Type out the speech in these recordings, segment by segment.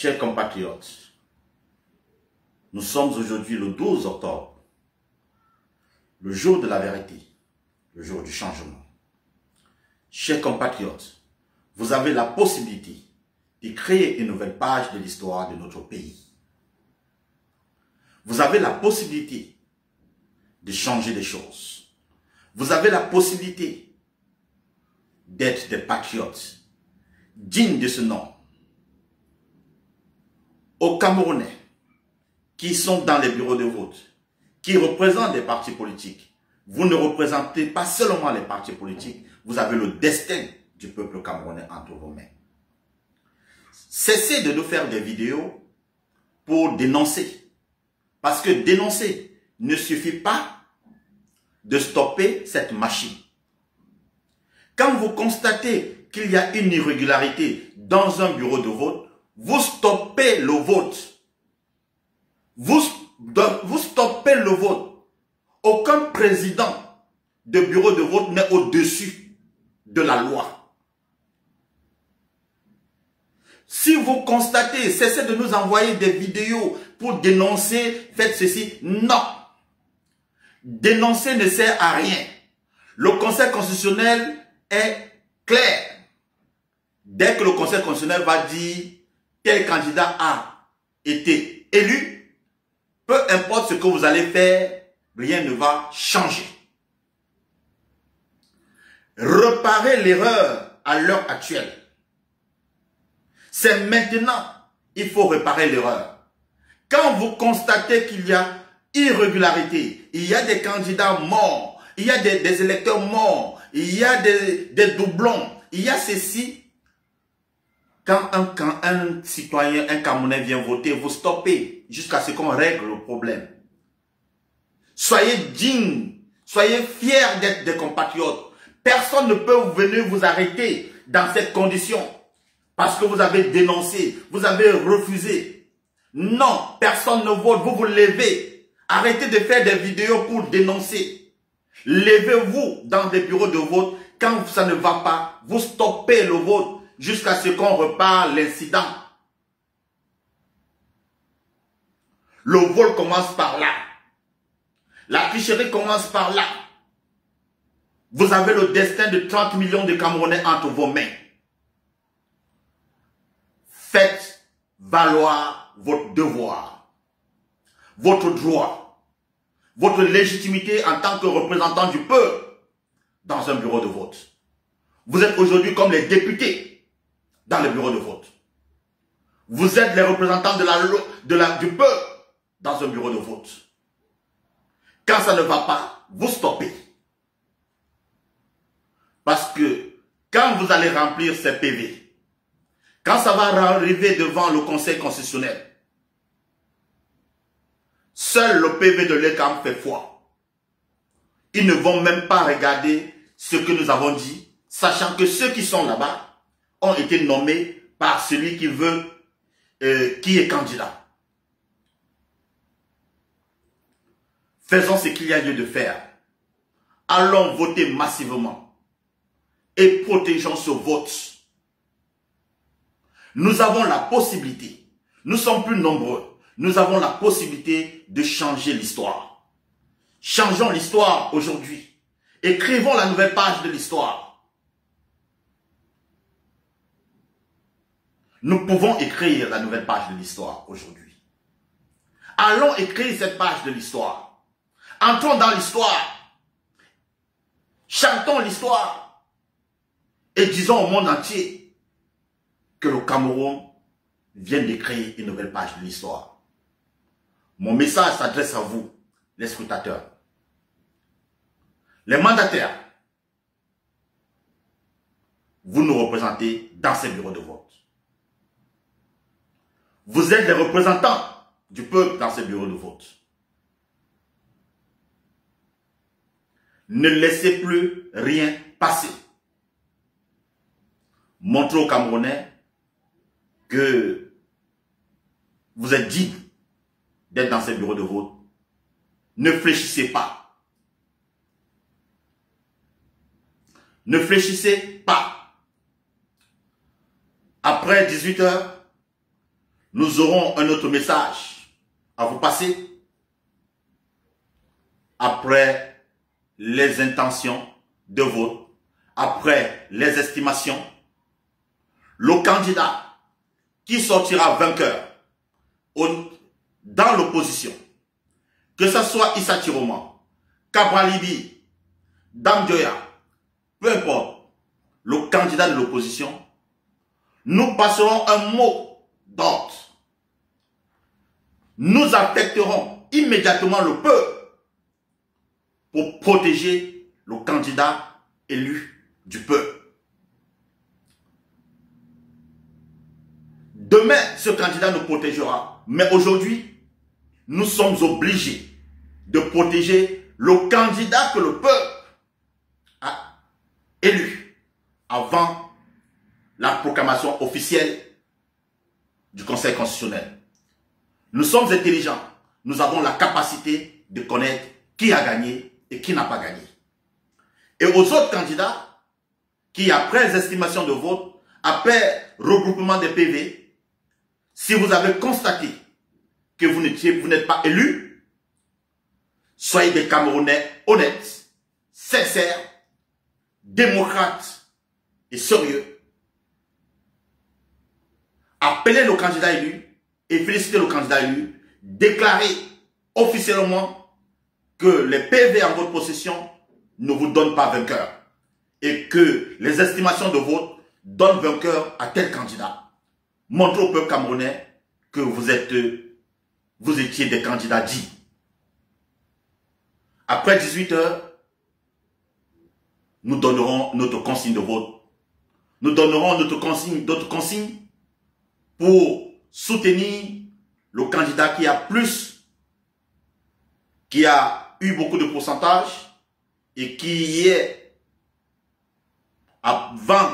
Chers compatriotes, nous sommes aujourd'hui le 12 octobre, le jour de la vérité, le jour du changement. Chers compatriotes, vous avez la possibilité de créer une nouvelle page de l'histoire de notre pays. Vous avez la possibilité de changer les choses. Vous avez la possibilité d'être des patriotes dignes de ce nom. Aux Camerounais qui sont dans les bureaux de vote, qui représentent des partis politiques, vous ne représentez pas seulement les partis politiques, vous avez le destin du peuple camerounais entre vos mains. Cessez de nous faire des vidéos pour dénoncer. Parce que dénoncer ne suffit pas de stopper cette machine. Quand vous constatez qu'il y a une irrégularité dans un bureau de vote, vous stoppez le vote. Vous stoppez le vote. Aucun président de bureau de vote n'est au-dessus de la loi. Si vous constatez, cessez de nous envoyer des vidéos pour dénoncer, faites ceci. Non. Dénoncer ne sert à rien. Le Conseil constitutionnel est clair. Dès que le Conseil constitutionnel va dire tel candidat a été élu, peu importe ce que vous allez faire, rien ne va changer. Réparer l'erreur à l'heure actuelle. C'est maintenant, il faut réparer l'erreur. Quand vous constatez qu'il y a irrégularité, il y a des candidats morts, il y a des électeurs morts, il y a des doublons, il y a ceci. Quand un citoyen, un Camerounais vient voter, vous stoppez jusqu'à ce qu'on règle le problème. Soyez dignes, soyez fiers d'être des compatriotes. Personne ne peut venir vous arrêter dans cette condition. Parce que vous avez dénoncé, vous avez refusé. Non, personne ne vote, vous vous levez. Arrêtez de faire des vidéos pour dénoncer. Levez-vous dans des bureaux de vote. Quand ça ne va pas, vous stoppez le vote jusqu'à ce qu'on repart l'incident. Le vol commence par là. La tricherie commence par là. Vous avez le destin de 30 millions de Camerounais entre vos mains. Faites valoir votre devoir, votre droit, votre légitimité en tant que représentant du peuple dans un bureau de vote. Vous êtes aujourd'hui comme les députés dans le bureau de vote. Vous êtes les représentants du peuple dans un bureau de vote. Quand ça ne va pas, vous stoppez. Parce que quand vous allez remplir ces PV, quand ça va arriver devant le Conseil constitutionnel, seul le PV de l'ECAM fait foi. Ils ne vont même pas regarder ce que nous avons dit, sachant que ceux qui sont là-bas ont été nommés par celui qui veut, qui est candidat. Faisons ce qu'il y a lieu de faire. Allons voter massivement et protégeons ce vote. Nous avons la possibilité, nous sommes plus nombreux, nous avons la possibilité de changer l'histoire. Changeons l'histoire aujourd'hui. Écrivons la nouvelle page de l'histoire. Nous pouvons écrire la nouvelle page de l'histoire aujourd'hui. Allons écrire cette page de l'histoire. Entrons dans l'histoire. Chantons l'histoire. Et disons au monde entier que le Cameroun vient de créer une nouvelle page de l'histoire. Mon message s'adresse à vous, les scrutateurs, les mandataires. Vous nous représentez dans ces bureaux de vote. Vous êtes les représentants du peuple dans ces bureaux de vote. Ne laissez plus rien passer. Montrez aux Camerounais que vous êtes digne d'être dans ces bureaux de vote. Ne fléchissez pas. Ne fléchissez pas. Après 18 h, nous aurons un autre message à vous passer après les intentions de vote, après les estimations. Le candidat qui sortira vainqueur dans l'opposition, que ce soit Issa Chiroma, Cabral Libye, Dame Dioya, peu importe, le candidat de l'opposition, nous passerons un mot d'ordre. Nous affecterons immédiatement le peuple pour protéger le candidat élu du peuple. Demain, ce candidat nous protégera. Mais aujourd'hui, nous sommes obligés de protéger le candidat que le peuple a élu avant la proclamation officielle du Conseil constitutionnel. Nous sommes intelligents. Nous avons la capacité de connaître qui a gagné et qui n'a pas gagné. Et aux autres candidats qui, après les estimations de vote, après regroupement des PV, si vous avez constaté que vous n'êtes pas élu, soyez des Camerounais honnêtes, sincères, démocrates et sérieux. Appelez le candidat élu et félicitez le candidat élu. Déclarez officiellement que les PV en votre possession ne vous donnent pas vainqueur et que les estimations de vote donnent vainqueur à tel candidat. Montrez au peuple camerounais que vous étiez des candidats dits. Après 18 heures, nous donnerons notre consigne de vote. Nous donnerons notre consigne pour soutenir le candidat qui a eu beaucoup de pourcentage et qui est avant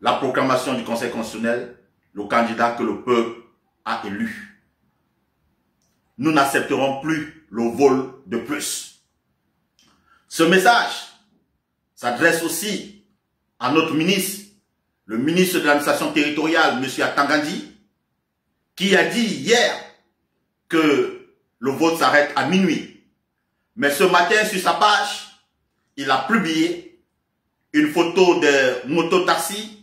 la proclamation du Conseil constitutionnel, le candidat que le peuple a élu. Nous n'accepterons plus le vol de plus. Ce message s'adresse aussi à notre ministre, le ministre de l'administration territoriale, M. Atangandi, qui a dit hier que le vote s'arrête à minuit. Mais ce matin, sur sa page, il a publié une photo de mototaxi,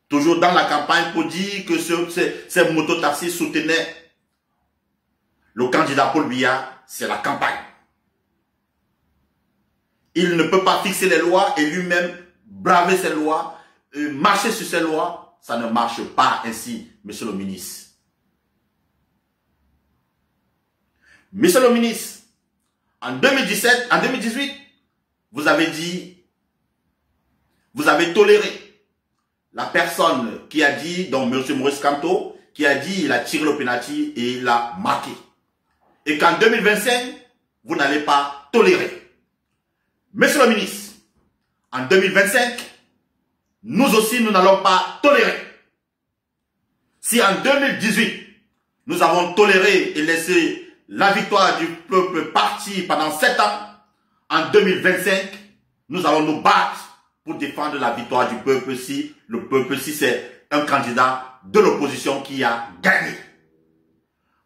toujours dans la campagne, pour dire que ces mototaxis soutenaient le candidat Paul Biya. C'est la campagne. Il ne peut pas fixer les lois et lui-même braver ces lois, marcher sur ces lois. Ça ne marche pas ainsi, monsieur le ministre. Monsieur le ministre, en 2018, vous avez dit, vous avez toléré la personne qui a dit, donc M. Maurice Kamto, qui a dit il a tiré le penalty et il a marqué. Et qu'en 2025, vous n'allez pas tolérer. Monsieur le ministre, en 2025, nous aussi, nous n'allons pas tolérer. Si en 2018, nous avons toléré et laissé la victoire du peuple partir pendant 7 ans, en 2025, nous allons nous battre pour défendre la victoire du peuple si c'est un candidat de l'opposition qui a gagné.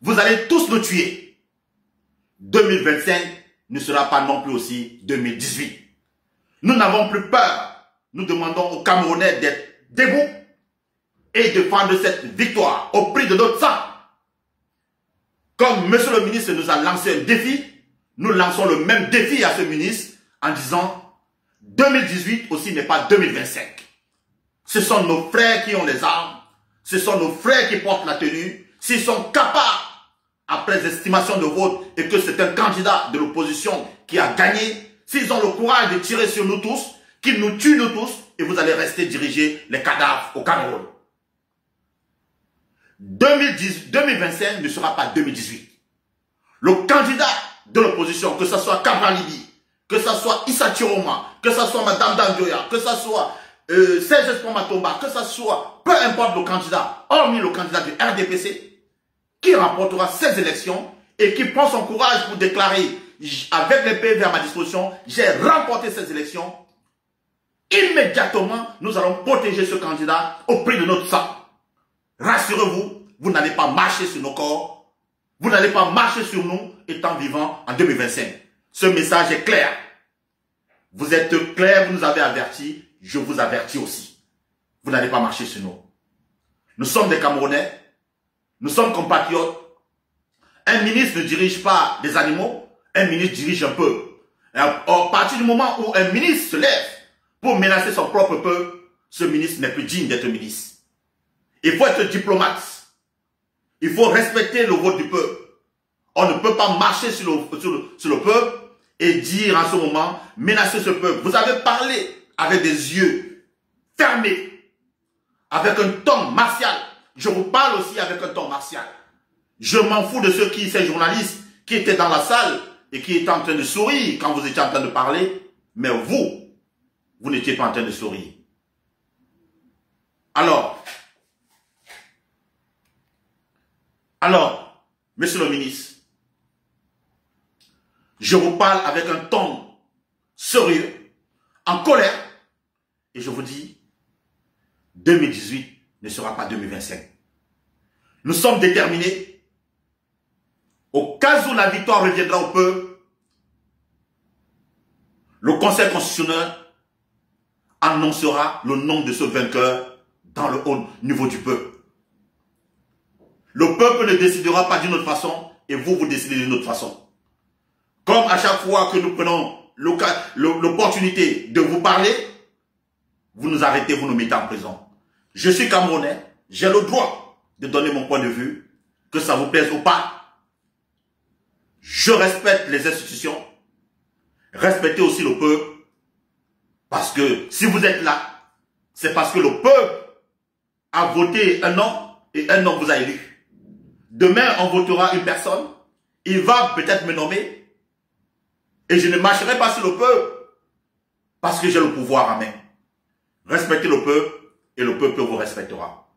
Vous allez tous nous tuer. 2025 ne sera pas non plus aussi 2018. Nous n'avons plus peur. Nous demandons aux Camerounais d'être debout et défendre cette victoire au prix de notre sang. Comme monsieur le ministre nous a lancé un défi, nous lançons le même défi à ce ministre en disant 2018 aussi n'est pas 2025. Ce sont nos frères qui ont les armes, ce sont nos frères qui portent la tenue. S'ils sont capables, après les estimations de vote, et que c'est un candidat de l'opposition qui a gagné, s'ils ont le courage de tirer sur nous tous, qu'ils nous tuent nous tous, et vous allez rester diriger les cadavres au Cameroun. 2025 ne sera pas 2018. Le candidat de l'opposition, que ce soit Cabral Libye, que ce soit Issa Chiroma, que ce soit Mme Dame Dioya, que ce soit Serge Espoir Matomba, que ce soit, peu importe le candidat, hormis le candidat du RDPC, qui remportera ces élections et qui prend son courage pour déclarer, avec les PV à ma disposition, j'ai remporté ces élections, immédiatement, nous allons protéger ce candidat au prix de notre sang. Rassurez-vous, vous n'allez pas marcher sur nos corps, vous n'allez pas marcher sur nous étant vivants en 2025. Ce message est clair. Vous êtes clair, vous nous avez avertis, je vous avertis aussi. Vous n'allez pas marcher sur nous. Nous sommes des Camerounais, nous sommes compatriotes. Un ministre ne dirige pas des animaux, un ministre dirige un peuple. À partir du moment où un ministre se lève pour menacer son propre peuple, ce ministre n'est plus digne d'être ministre. Il faut être diplomate. Il faut respecter le vote du peuple. On ne peut pas marcher sur le peuple et dire en ce moment, menacer ce peuple. Vous avez parlé avec des yeux fermés, avec un ton martial. Je vous parle aussi avec un ton martial. Je m'en fous de ces journalistes qui étaient dans la salle et qui étaient en train de sourire quand vous étiez en train de parler. Mais vous n'étiez pas en train de sourire. Alors, monsieur le ministre, je vous parle avec un ton sérieux, en colère, et je vous dis, 2018 ne sera pas 2025. Nous sommes déterminés. Au cas où la victoire reviendra au peuple, le Conseil constitutionnel annoncera le nom de ce vainqueur dans le haut niveau du peuple. Le peuple ne décidera pas d'une autre façon et vous décidez d'une autre façon. Comme à chaque fois que nous prenons l'opportunité de vous parler, vous nous arrêtez, vous nous mettez en prison. Je suis Camerounais, j'ai le droit de donner mon point de vue, que ça vous plaise ou pas. Je respecte les institutions, respectez aussi le peuple, parce que si vous êtes là, c'est parce que le peuple a voté un homme et un homme vous a élu. Demain, on votera une personne, il va peut-être me nommer, et je ne marcherai pas sur le peuple, parce que j'ai le pouvoir en main. Respectez le peuple, et le peuple vous respectera.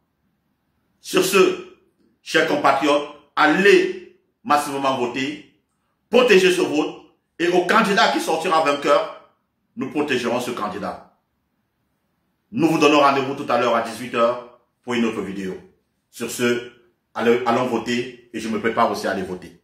Sur ce, chers compatriotes, allez massivement voter, protégez ce vote, et au candidat qui sortira vainqueur, nous protégerons ce candidat. Nous vous donnons rendez-vous tout à l'heure à 18 h pour une autre vidéo. Sur ce, allons voter, et je me prépare aussi à aller voter.